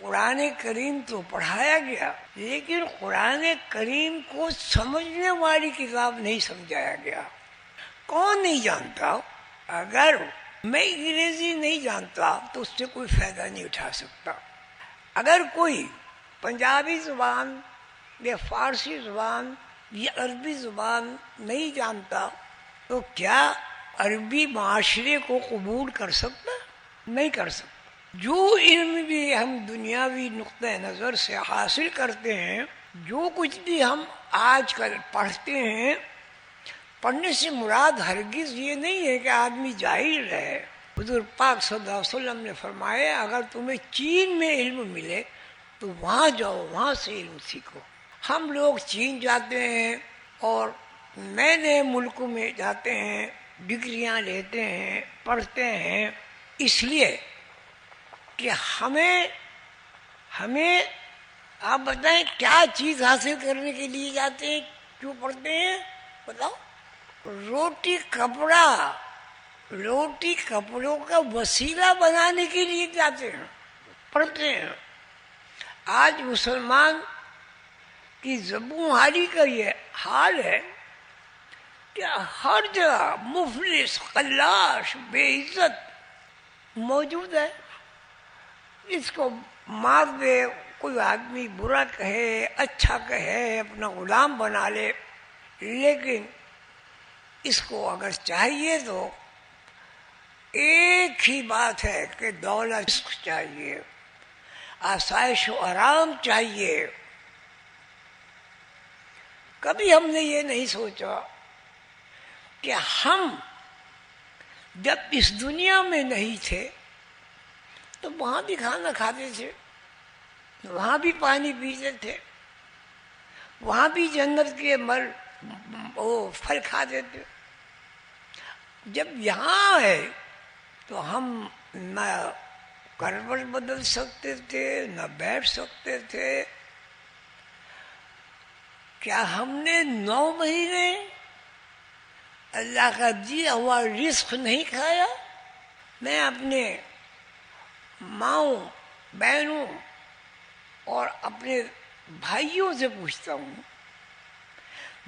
قرآن کریم تو پڑھایا گیا، لیکن قرآن کریم کو سمجھنے والی کتاب نہیں سمجھایا گیا۔ کون نہیں جانتا؟ اگر میں انگریزی نہیں جانتا تو اس سے کوئی فائدہ نہیں اٹھا سکتا۔ اگر کوئی پنجابی زبان یا فارسی زبان یا عربی زبان نہیں جانتا تو کیا عربی معاشرے کو قبول کر سکتا؟ نہیں کر سکتا۔ جو علم بھی ہم دنیاوی نقطہ نظر سے حاصل کرتے ہیں، جو کچھ بھی ہم آج کل پڑھتے ہیں، پڑھنے سے مراد ہرگز یہ نہیں ہے کہ آدمی جاہل ہے۔ حضور پاک صلی اللہ علیہ وسلم نے فرمایا اگر تمہیں چین میں علم ملے تو وہاں جاؤ، وہاں سے علم سیکھو۔ ہم لوگ چین جاتے ہیں اور نئے نئے ملکوں میں جاتے ہیں، ڈگریاں لیتے ہیں، پڑھتے ہیں، اس لیے کہ ہمیں آپ بتائیں کیا چیز حاصل کرنے کے لیے جاتے ہیں، کیوں پڑھتے ہیں؟ بتاؤ۔ روٹی کپڑوں کا وسیلہ بنانے کے لیے جاتے ہیں، پڑھتے ہیں۔ آج مسلمان کی زبوں حالی کا یہ حال ہے کہ ہر جگہ مفلس، خلاش، بے عزت موجود ہے۔ اس کو مار دے، کوئی آدمی برا کہے، اچھا کہے، اپنا غلام بنا لے، لیکن اس کو اگر چاہیے تو ایک ہی بات ہے کہ دولت چاہیے، آسائش و آرام چاہیے۔ کبھی ہم نے یہ نہیں سوچا کہ ہم جب اس دنیا میں نہیں تھے تو وہاں بھی کھانا کھاتے تھے، وہاں بھی پانی پیتے تھے، وہاں بھی جنت کے پھل کھاتے تھے۔ جب یہاں ہے تو ہم نہ کروٹ بدل سکتے تھے، نہ بیٹھ سکتے تھے۔ کیا ہم نے 9 مہینے اللہ کا دیا ہوا رزق نہیں کھایا؟ میں اپنے ماؤں، بہنوں اور اپنے بھائیوں سے پوچھتا ہوں،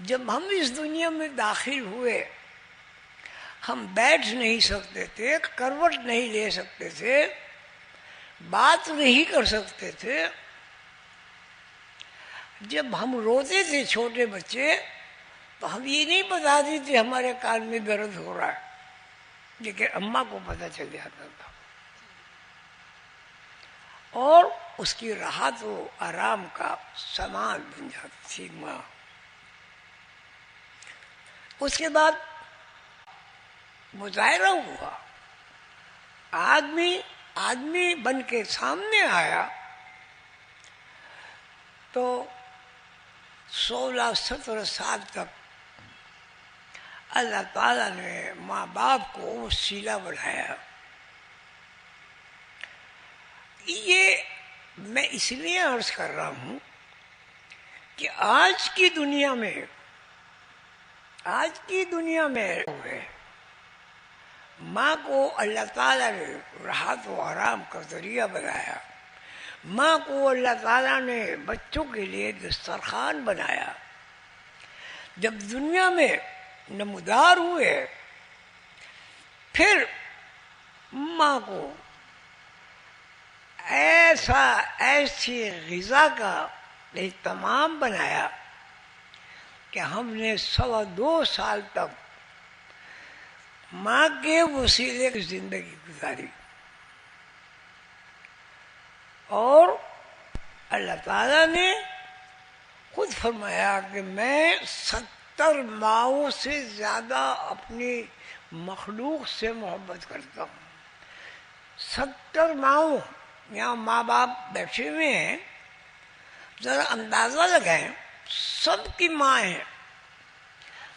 جب ہم اس دنیا میں داخل ہوئے ہم بیٹھ نہیں سکتے تھے، کروٹ نہیں لے سکتے تھے، بات نہیں کر سکتے تھے۔ جب ہم روتے تھے چھوٹے بچے تو ہم یہ نہیں بتاتے تھے ہمارے کان میں درد ہو رہا ہے، لیکن اماں کو پتہ چل جاتا تھا، اور اس کی راحت و آرام کا سامان بن جاتی تھی ماں۔ اس کے بعد مظاہرہ ہوا، آدمی بن کے سامنے آیا تو 16-17 سال تک اللہ تعالیٰ نے ماں باپ کو وسیلہ بنایا۔ یہ میں اس لیے عرض کر رہا ہوں کہ آج کی دنیا میں ماں کو اللہ تعالیٰ نے راحت و آرام کا ذریعہ بنایا، ماں کو اللہ تعالیٰ نے بچوں کے لیے دسترخوان بنایا۔ جب دنیا میں نمودار ہوئے پھر ماں کو ایسی غذا کا اہتمام بنایا کہ ہم نے 2.25 سال تک ماں کے وسیلے کی زندگی گزاری، اور اللہ تعالیٰ نے خود فرمایا کہ میں 70 ماؤں سے زیادہ اپنی مخلوق سے محبت کرتا ہوں۔ 70 ماؤں، یہاں ماں باپ بیٹھے ہوئے ہیں، ذرا اندازہ لگائیں، سب کی ماں ہیں،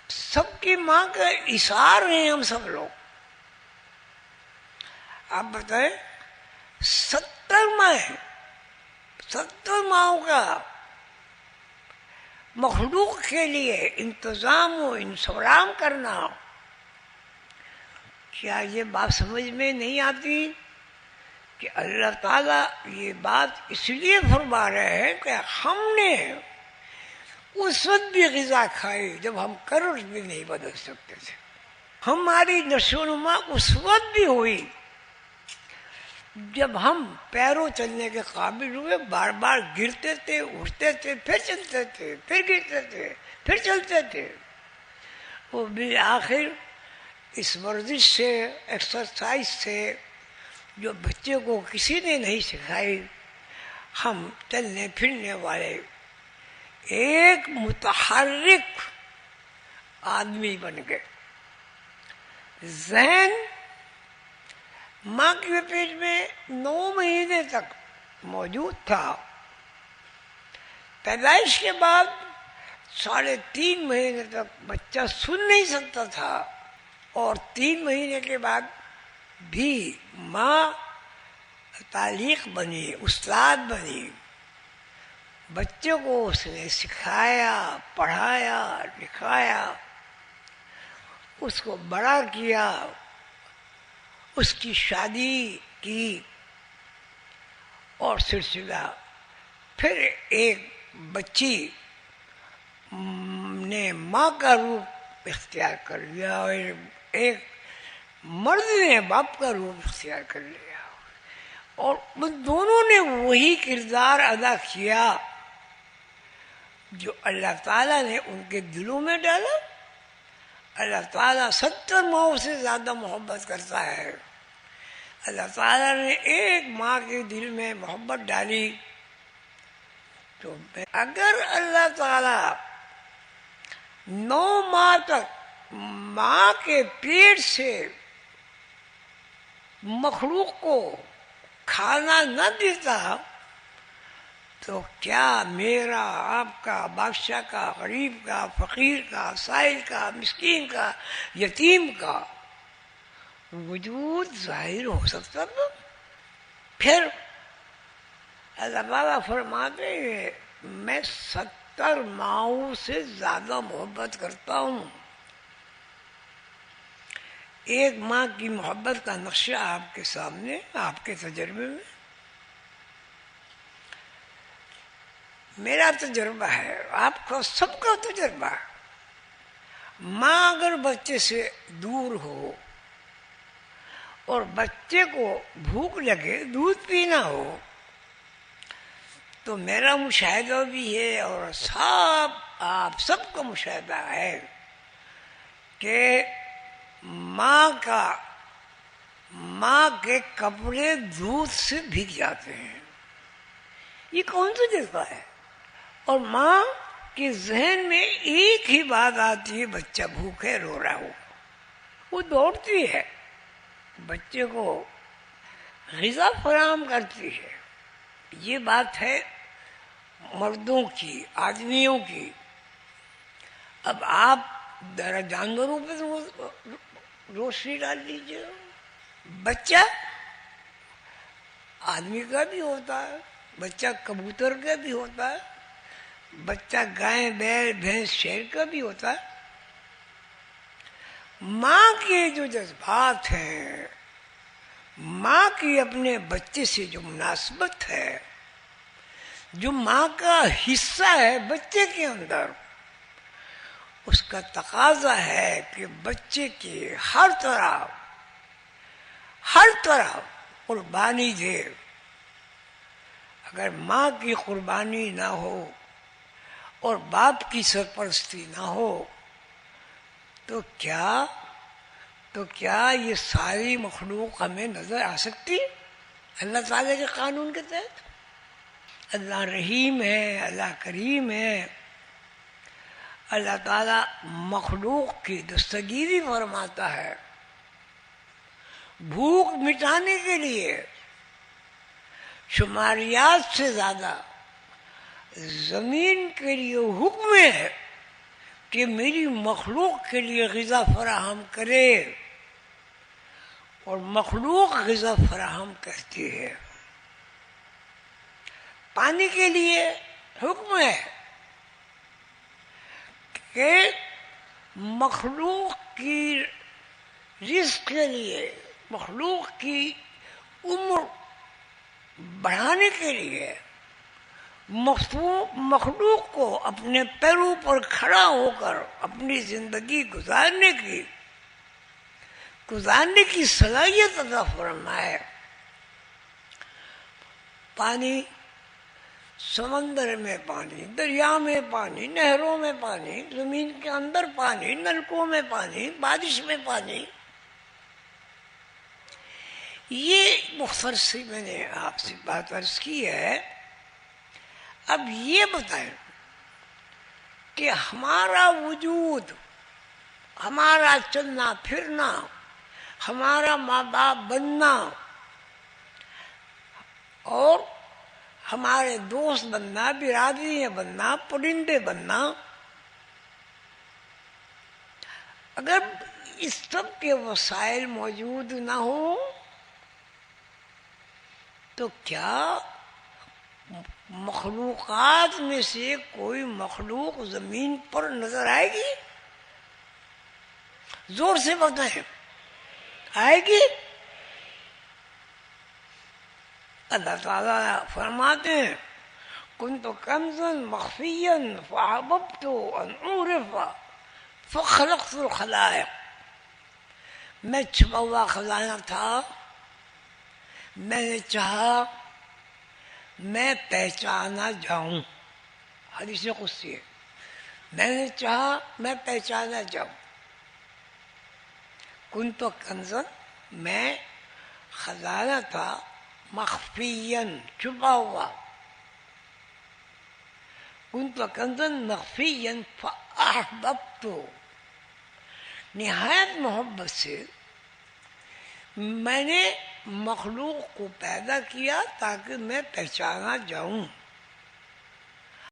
سب کی ماں کا اثار ہیں ہم سب لوگ۔ آپ بتائیں 70 ماں ہیں، 70 ماؤں کا مخلوق کے لیے انتظام و انسرام کرنا، کیا یہ بات سمجھ میں نہیں آتی کہ اللہ تعالیٰ یہ بات اس لیے فرما رہے ہیں کہ ہم نے اس وقت بھی غذا کھائی جب ہم کرش بھی نہیں بدل سکتے تھے. ہماری نشو و نما اس وقت بھی ہوئی جب ہم پیروں چلنے کے قابل ہوئے. بار بار گرتے تھے، اٹھتے تھے، پھر چلتے تھے، پھر گرتے تھے، پھر چلتے تھے. وہ بالآخر اس ورزش سے، ایکسرسائز سے جو بچے کو کسی نے نہیں سکھائی، ہم چلنے پھرنے والے ایک متحرک آدمی بن گئے. ذہن ماں کے پیٹ میں 9 مہینے تک موجود تھا. پیدائش کے بعد 3.5 مہینے تک بچہ سن نہیں سکتا تھا، اور 3 مہینے کے بعد بھی ماں تعلیق بنی، استاد بنی. بچے کو اس نے سکھایا، پڑھایا، لکھایا، اس کو بڑا کیا، اس کی شادی کی، اور سلسلہ پھر ایک بچی نے ماں کا روپ اختیار کر لیا، اور ایک مرد نے باپ کا روپ اختیار کر لیا، اور ان دونوں نے وہی کردار ادا کیا جو اللہ تعالیٰ نے ان کے دلوں میں ڈالا. اللہ تعالیٰ 70 ماؤں سے زیادہ محبت کرتا ہے. اللہ تعالیٰ نے ایک ماں کے دل میں محبت ڈالی. تو اگر اللہ تعالیٰ 9 ماہ تک ماں کے پیٹ سے مخلوق کو کھانا نہ دیتا تو کیا میرا، آپ کا، بادشاہ کا، غریب کا، فقیر کا، سائل کا، مسکین کا، یتیم کا وجود ظاہر ہو سکتا تھا؟ پھر اللہ تعالیٰ فرماتے ہیں میں 70 ماؤں سے زیادہ محبت کرتا ہوں. ایک ماں کی محبت کا نقشہ آپ کے سامنے، آپ کے تجربے میں. میرا تجربہ ہے، آپ کا سب کا تجربہ ہے. ماں اگر بچے سے دور ہو اور بچے کو بھوک لگے، دودھ پینا ہو، تو میرا مشاہدہ بھی ہے اور آپ سب کا مشاہدہ ہے کہ ماں کے کپڑے دودھ سے بھیگ جاتے ہیں. یہ کون سا جذبہ ہے؟ اور ماں کے ذہن میں ایک ہی بات آتی ہے، بچہ بھوکے رو رہا ہو. وہ دوڑتی ہے، بچے کو غذا فراہم کرتی ہے. یہ بات ہے مردوں کی، آدمیوں کی. اب آپ ذرا جانوروں پہ روشنی ڈال دیجیے. بچہ آدمی کا بھی ہوتا ہے، بچہ کبوتر کا بھی ہوتا ہے، بچہ گائے، بیل، بھینس، شیر کا بھی ہوتا ہے. ماں کے جو جذبات ہیں، ماں کی اپنے بچے سے جو مناسبت ہے، جو ماں کا حصہ ہے بچے کے اندر، اس کا تقاضا ہے کہ بچے کی ہر طرح قربانی دے. اگر ماں کی قربانی نہ ہو اور باپ کی سرپرستی نہ ہو تو کیا یہ ساری مخلوق ہمیں نظر آ سکتی اللہ تعالیٰ کے قانون کے تحت؟ اللہ رحیم ہے، اللہ کریم ہے. اللہ تعالیٰ مخلوق کی دستگیری فرماتا ہے. بھوک مٹانے کے لیے شماریات سے زیادہ زمین کے لیے حکم ہے کہ میری مخلوق کے لیے غذا فراہم کرے، اور مخلوق غذا فراہم کرتی ہے. پانی کے لیے حکم ہے کہ مخلوق کی رزق کے لیے، مخلوق کی عمر بڑھانے کے لیے مخلوق کو اپنے پیروں پر کھڑا ہو کر اپنی زندگی گزارنے کی صلاحیت عطا فرمائے. پانی، سمندر میں پانی، دریا میں پانی، نہروں میں پانی، زمین کے اندر پانی، نلکوں میں پانی، بارش میں پانی. یہ مختصر سی میں نے آپ سے بات عرض کی ہے. اب یہ بتائیں کہ ہمارا وجود، ہمارا چلنا پھرنا، ہمارا ماں باپ بننا اور ہمارے دوست بننا، برادریاں بننا، پرندے بننا، اگر اس سب کے وسائل موجود نہ ہوں تو کیا مخلوقات میں سے کوئی مخلوق زمین پر نظر آئے گی؟ زور سے بتائیں، آئے گی؟ اللہ تعالیٰ فرماتے ہیں كنت كنزا مخفيا فأحببت أن أعرف فخلقت الخلائق. میں چھپا ہوا خزانہ تھا، میں نے چاہا میں پہچانا جاؤں. حدیث قدسی ہے، میں نے چاہا میں پہچانا جاؤں. كنت كنزا، میں خزانہ تھا، مخفیاً چھپا ہوا. كنت كنزا مخفيا فأحببت، نہایت محبت سے میں نے مخلوق کو پیدا کیا تاکہ میں پہچانا جاؤں.